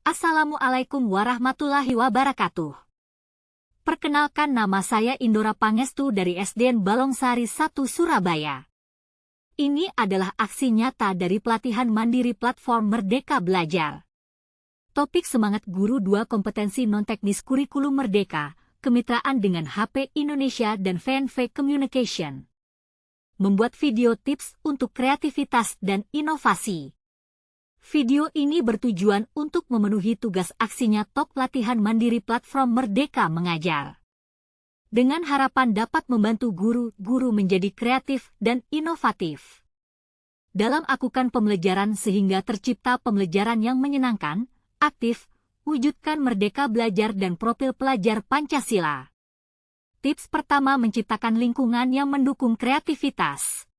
Assalamualaikum warahmatullahi wabarakatuh. Perkenalkan, nama saya Indora Pangestu dari SDN Balongsari 1 Surabaya. Ini adalah aksi nyata dari pelatihan mandiri platform Merdeka Belajar. Topik semangat guru 2 kompetensi non-teknis kurikulum Merdeka, kemitraan dengan HP Indonesia dan VNV Communication. Membuat video tips untuk kreativitas dan inovasi. Video ini bertujuan untuk memenuhi tugas aksinya top latihan mandiri platform Merdeka Mengajar. Dengan harapan dapat membantu guru-guru menjadi kreatif dan inovatif dalam akukan pembelajaran sehingga tercipta pembelajaran yang menyenangkan, aktif, wujudkan Merdeka Belajar dan profil pelajar Pancasila. Tips pertama, menciptakan lingkungan yang mendukung kreativitas.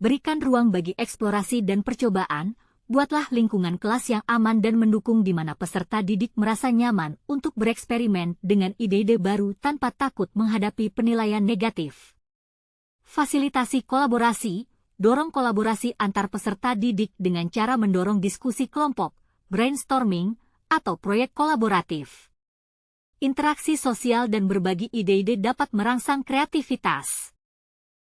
Berikan ruang bagi eksplorasi dan percobaan. Buatlah lingkungan kelas yang aman dan mendukung di mana peserta didik merasa nyaman untuk bereksperimen dengan ide-ide baru tanpa takut menghadapi penilaian negatif. Fasilitasi kolaborasi, dorong kolaborasi antar peserta didik dengan cara mendorong diskusi kelompok, brainstorming, atau proyek kolaboratif. Interaksi sosial dan berbagi ide-ide dapat merangsang kreativitas.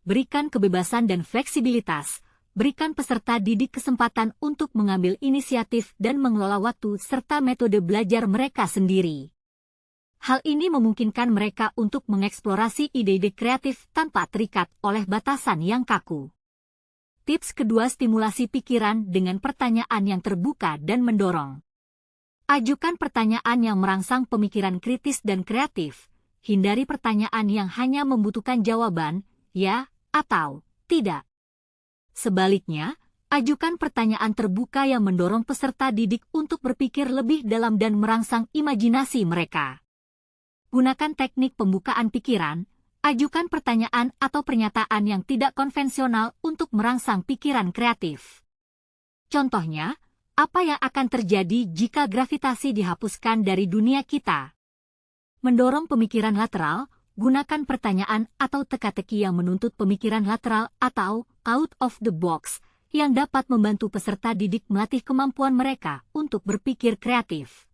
Berikan kebebasan dan fleksibilitas. Berikan peserta didik kesempatan untuk mengambil inisiatif dan mengelola waktu serta metode belajar mereka sendiri. Hal ini memungkinkan mereka untuk mengeksplorasi ide-ide kreatif tanpa terikat oleh batasan yang kaku. Tips kedua, stimulasi pikiran dengan pertanyaan yang terbuka dan mendorong. Ajukan pertanyaan yang merangsang pemikiran kritis dan kreatif. Hindari pertanyaan yang hanya membutuhkan jawaban, ya atau tidak. Sebaliknya, ajukan pertanyaan terbuka yang mendorong peserta didik untuk berpikir lebih dalam dan merangsang imajinasi mereka. Gunakan teknik pembukaan pikiran, ajukan pertanyaan atau pernyataan yang tidak konvensional untuk merangsang pikiran kreatif. Contohnya, apa yang akan terjadi jika gravitasi dihapuskan dari dunia kita? Mendorong pemikiran lateral. Gunakan pertanyaan atau teka-teki yang menuntut pemikiran lateral atau out of the box yang dapat membantu peserta didik melatih kemampuan mereka untuk berpikir kreatif.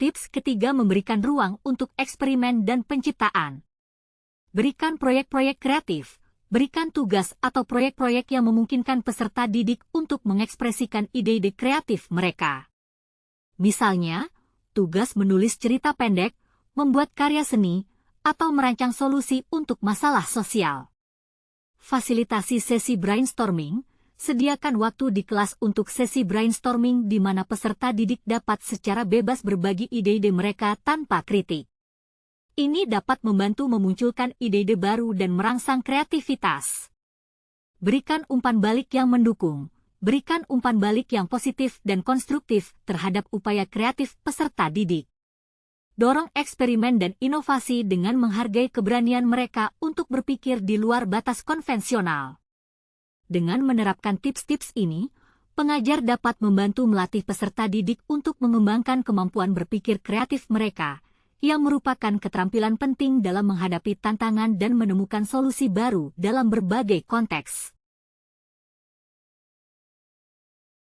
Tips ketiga, memberikan ruang untuk eksperimen dan penciptaan. Berikan proyek-proyek kreatif, berikan tugas atau proyek-proyek yang memungkinkan peserta didik untuk mengekspresikan ide-ide kreatif mereka. Misalnya, tugas menulis cerita pendek, membuat karya seni, atau merancang solusi untuk masalah sosial. Fasilitasi sesi brainstorming, sediakan waktu di kelas untuk sesi brainstorming di mana peserta didik dapat secara bebas berbagi ide-ide mereka tanpa kritik. Ini dapat membantu memunculkan ide-ide baru dan merangsang kreativitas. Berikan umpan balik yang mendukung, berikan umpan balik yang positif dan konstruktif terhadap upaya kreatif peserta didik. Dorong eksperimen dan inovasi dengan menghargai keberanian mereka untuk berpikir di luar batas konvensional. Dengan menerapkan tips-tips ini, pengajar dapat membantu melatih peserta didik untuk mengembangkan kemampuan berpikir kreatif mereka, yang merupakan keterampilan penting dalam menghadapi tantangan dan menemukan solusi baru dalam berbagai konteks.